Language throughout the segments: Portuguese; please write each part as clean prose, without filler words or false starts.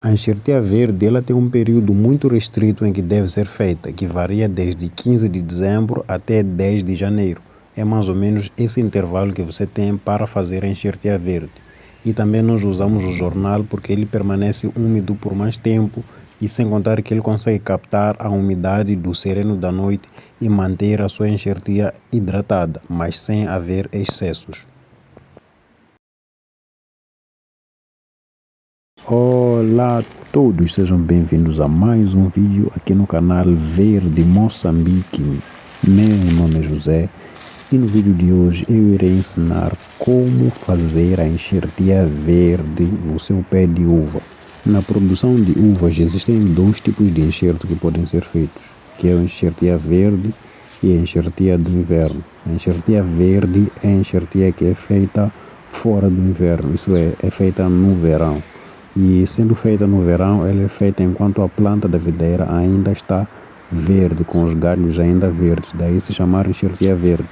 A enxertia verde ela tem um período muito restrito em que deve ser feita, que varia desde 15 de dezembro até 10 de janeiro. É mais ou menos esse intervalo que você tem para fazer a enxertia verde. E também nós usamos o jornal porque ele permanece úmido por mais tempo e sem contar que ele consegue captar a umidade do sereno da noite e manter a sua enxertia hidratada, mas sem haver excessos. Olá a todos, sejam bem-vindos a mais um vídeo aqui no canal Verde Moçambique. Meu nome é José e no vídeo de hoje eu irei ensinar como fazer a enxertia verde no seu pé de uva. Na produção de uvas existem dois tipos de enxerto que podem ser feitos, que é a enxertia verde e a enxertia do inverno. A enxertia verde é a enxertia que é feita fora do inverno, isso é feita no verão. E sendo feita no verão, ela é feita enquanto a planta da videira ainda está verde, com os galhos ainda verdes, daí se chamar enxertia verde.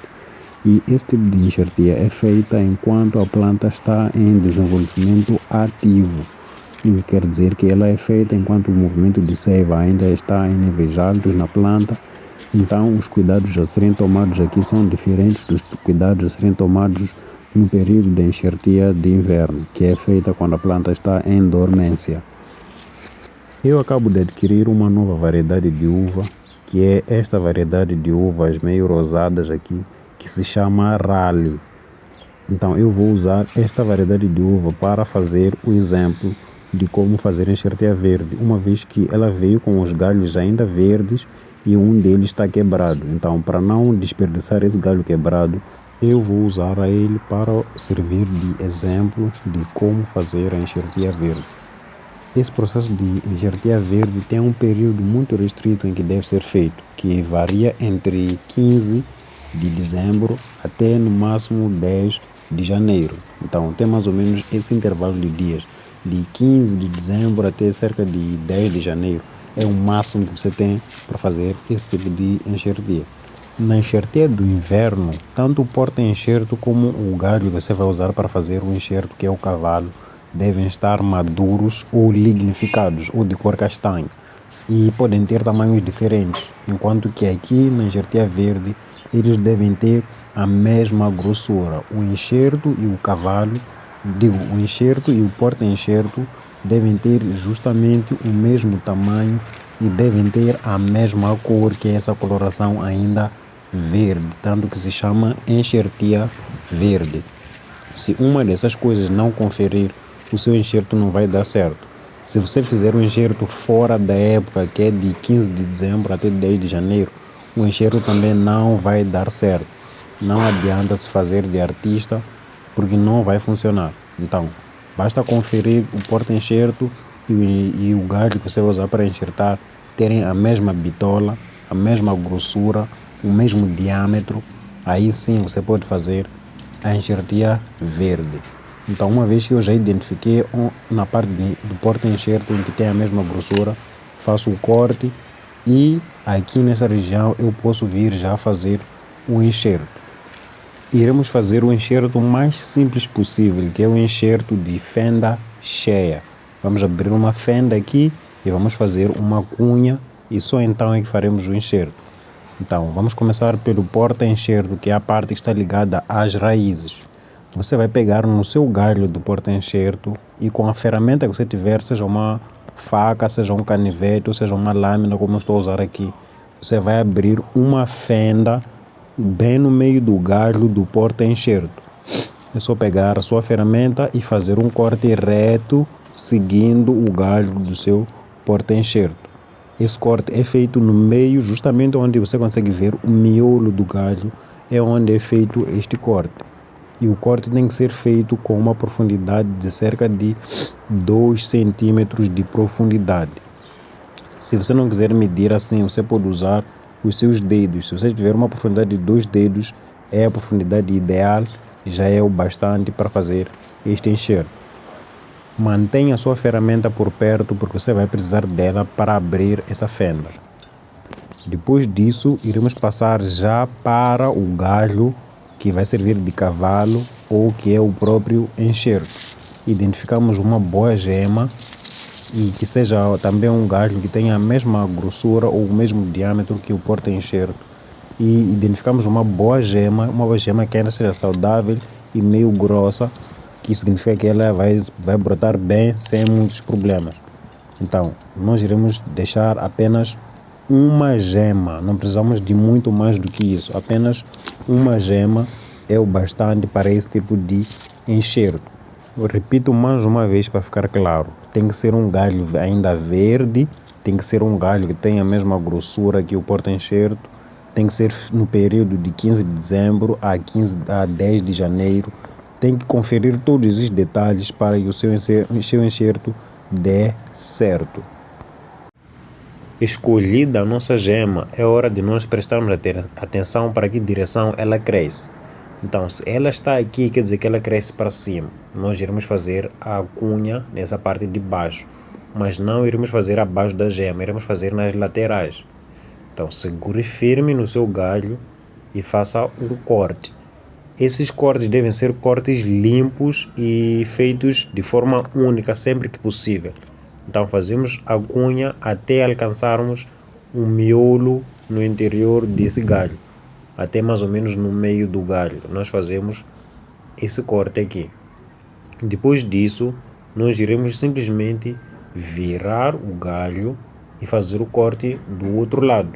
E esse tipo de enxertia é feita enquanto a planta está em desenvolvimento ativo, o que quer dizer que ela é feita enquanto o movimento de seiva ainda está em níveis altos na planta. Então os cuidados a serem tomados aqui são diferentes dos cuidados a serem tomados no período de enxertia de inverno, que é feita quando a planta está em dormência. Eu acabo de adquirir uma nova variedade de uva, que é esta variedade de uvas meio rosadas aqui, que se chama Rally. Então eu vou usar esta variedade de uva para fazer o exemplo de como fazer enxertia verde, uma vez que ela veio com os galhos ainda verdes e um deles está quebrado. Então, para não desperdiçar esse galho quebrado, eu vou usar ele para servir de exemplo de como fazer a enxertia verde. Esse processo de enxertia verde tem um período muito restrito em que deve ser feito, que varia entre 15 de dezembro até no máximo 10 de janeiro. Então tem mais ou menos esse intervalo de dias, de 15 de dezembro até cerca de 10 de janeiro. É o máximo que você tem para fazer esse tipo de enxertia. Na enxertia do inverno, tanto o porta-enxerto como o galho que você vai usar para fazer o enxerto, que é o cavalo, devem estar maduros ou lignificados ou de cor castanha e podem ter tamanhos diferentes, enquanto que aqui na enxertia verde eles devem ter a mesma grossura. O enxerto e o cavalo, o enxerto e o porta-enxerto devem ter justamente o mesmo tamanho e devem ter a mesma cor, que é essa coloração ainda verde, tanto que se chama enxertia verde. Se uma dessas coisas não conferir, o seu enxerto não vai dar certo. Se você fizer um enxerto fora da época, que é de 15 de dezembro até 10 de janeiro, o enxerto também não vai dar certo. Não adianta se fazer de artista, porque não vai funcionar. Então, basta conferir o porta-enxerto e o galho que você vai usar para enxertar terem a mesma bitola, a mesma grossura, o mesmo diâmetro. Aí sim você pode fazer a enxertia verde. Então, uma vez que eu já identifiquei na parte do porta-enxerto em que tem a mesma grossura, faço o corte e aqui nessa região eu posso vir já fazer o enxerto. Iremos fazer o enxerto mais simples possível, que é o enxerto de fenda cheia. Vamos abrir uma fenda aqui e vamos fazer uma cunha e só então é que faremos o enxerto. Então, vamos começar pelo porta-enxerto, que é a parte que está ligada às raízes. Você vai pegar no seu galho do porta-enxerto e com a ferramenta que você tiver, seja uma faca, seja um canivete ou seja uma lâmina, como eu estou a usar aqui, você vai abrir uma fenda bem no meio do galho do porta-enxerto. É só pegar a sua ferramenta e fazer um corte reto seguindo o galho do seu porta-enxerto. Esse corte é feito no meio, justamente onde você consegue ver o miolo do galho, é onde é feito este corte. E o corte tem que ser feito com uma profundidade de cerca de 2 centímetros de profundidade. Se você não quiser medir assim, você pode usar os seus dedos. Se você tiver uma profundidade de 2 dedos, é a profundidade ideal, já é o bastante para fazer este enxerto. Mantenha a sua ferramenta por perto, porque você vai precisar dela para abrir essa fenda. Depois disso, iremos passar já para o galho, que vai servir de cavalo ou que é o próprio enxerto. Identificamos uma boa gema e que seja também um galho que tenha a mesma grossura ou o mesmo diâmetro que o porta-enxerto. E identificamos uma boa gema que ainda seja saudável e meio grossa, que significa que ela vai brotar bem sem muitos problemas. Então, nós iremos deixar apenas uma gema, não precisamos de muito mais do que isso, apenas uma gema é o bastante para esse tipo de enxerto. Eu repito mais uma vez para ficar claro, tem que ser um galho ainda verde, tem que ser um galho que tenha a mesma grossura que o porta-enxerto, tem que ser no período de 15 de dezembro a 10 de janeiro, tem que conferir todos os detalhes para que o seu enxerto dê certo. Escolhida a nossa gema, é hora de nós prestarmos atenção para que direção ela cresce. Então, se ela está aqui, quer dizer que ela cresce para cima. Nós iremos fazer a cunha nessa parte de baixo, mas não iremos fazer abaixo da gema, iremos fazer nas laterais. Então, segure firme no seu galho e faça um corte. Esses cortes devem ser cortes limpos e feitos de forma única sempre que possível. Então fazemos a cunha até alcançarmos um miolo no interior desse galho, até mais ou menos no meio do galho. Nós fazemos esse corte aqui. Depois disso, nós iremos simplesmente virar o galho e fazer o corte do outro lado,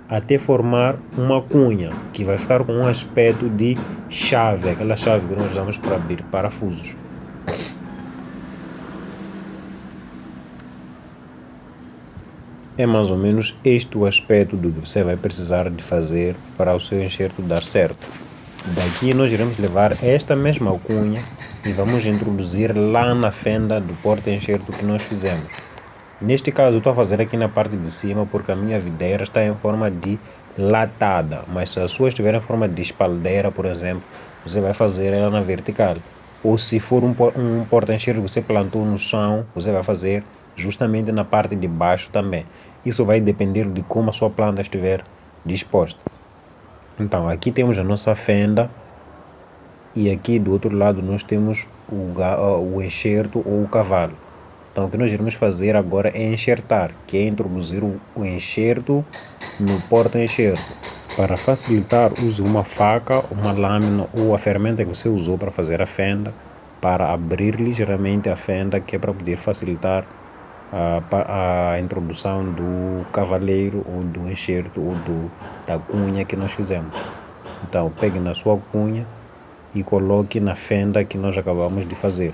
até formar uma cunha que vai ficar com um aspecto de chave, aquela chave que nós usamos para abrir parafusos. É mais ou menos este o aspecto do que você vai precisar de fazer para o seu enxerto dar certo. Daqui nós iremos levar esta mesma cunha e vamos introduzir lá na fenda do porta-enxerto que nós fizemos. Neste caso eu estou a fazer aqui na parte de cima porque a minha videira está em forma de latada, mas se a sua estiver em forma de espaldeira, por exemplo, você vai fazer ela na vertical. Ou se for um porta-enxerto que você plantou no chão, você vai fazer justamente na parte de baixo também. Isso vai depender de como a sua planta estiver disposta. Então aqui temos a nossa fenda e aqui do outro lado nós temos o enxerto ou o cavalo. Então o que nós iremos fazer agora é enxertar, que é introduzir o enxerto no porta-enxerto. Para facilitar, use uma faca, uma lâmina ou a ferramenta que você usou para fazer a fenda, para abrir ligeiramente a fenda, que é para poder facilitar a introdução do cavaleiro ou do enxerto ou da cunha que nós fizemos. Então pegue na sua cunha e coloque na fenda que nós acabamos de fazer.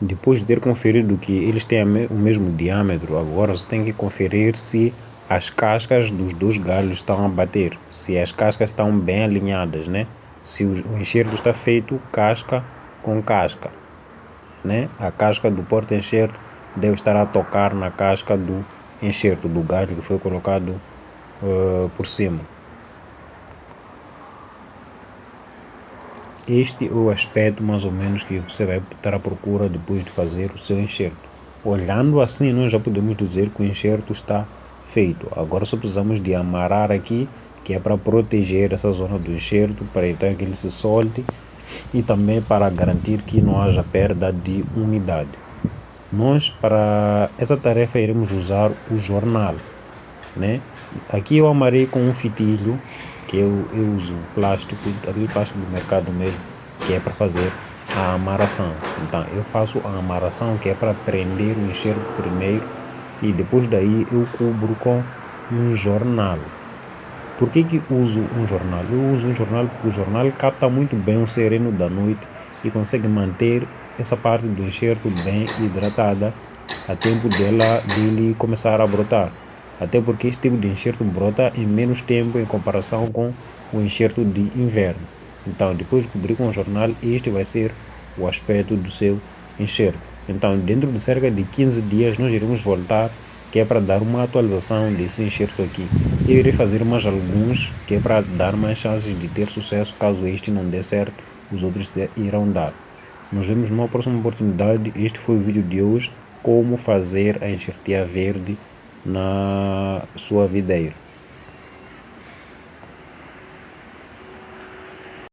Depois de ter conferido que eles têm o mesmo diâmetro, agora você tem que conferir se as cascas dos dois galhos estão a bater, se as cascas estão bem alinhadas, né? Se o enxerto está feito casca com casca, né? A casca do porta-enxerto deve estar a tocar na casca do enxerto, do galho que foi colocado por cima. Este é o aspecto mais ou menos que você vai estar à procura depois de fazer o seu enxerto. Olhando assim, nós já podemos dizer que o enxerto está feito. Agora só precisamos de amarrar aqui, que é para proteger essa zona do enxerto, para evitar que ele se solte e também para garantir que não haja perda de umidade. Nós, para essa tarefa, iremos usar o jornal, né? Aqui eu amarrei com um fitilho, que eu uso plástico, aquele plástico do mercado mesmo, que é para fazer a amarração. Então eu faço a amarração, que é para prender o enxerto primeiro, e depois daí eu cubro com um jornal. Por que uso um jornal? Eu uso um jornal porque o jornal capta muito bem o sereno da noite e consegue manter essa parte do enxerto bem hidratada a tempo dele começar a brotar. Até porque este tipo de enxerto brota em menos tempo em comparação com o enxerto de inverno. Então, depois de cobrir com o jornal, este vai ser o aspecto do seu enxerto. Então, dentro de cerca de 15 dias, nós iremos voltar, que é para dar uma atualização desse enxerto aqui. Eu irei fazer mais alguns, que é para dar mais chances de ter sucesso. Caso este não dê certo, os outros irão dar. Nos vemos numa próxima oportunidade. Este foi o vídeo de hoje, como fazer a enxertia verde na sua videira.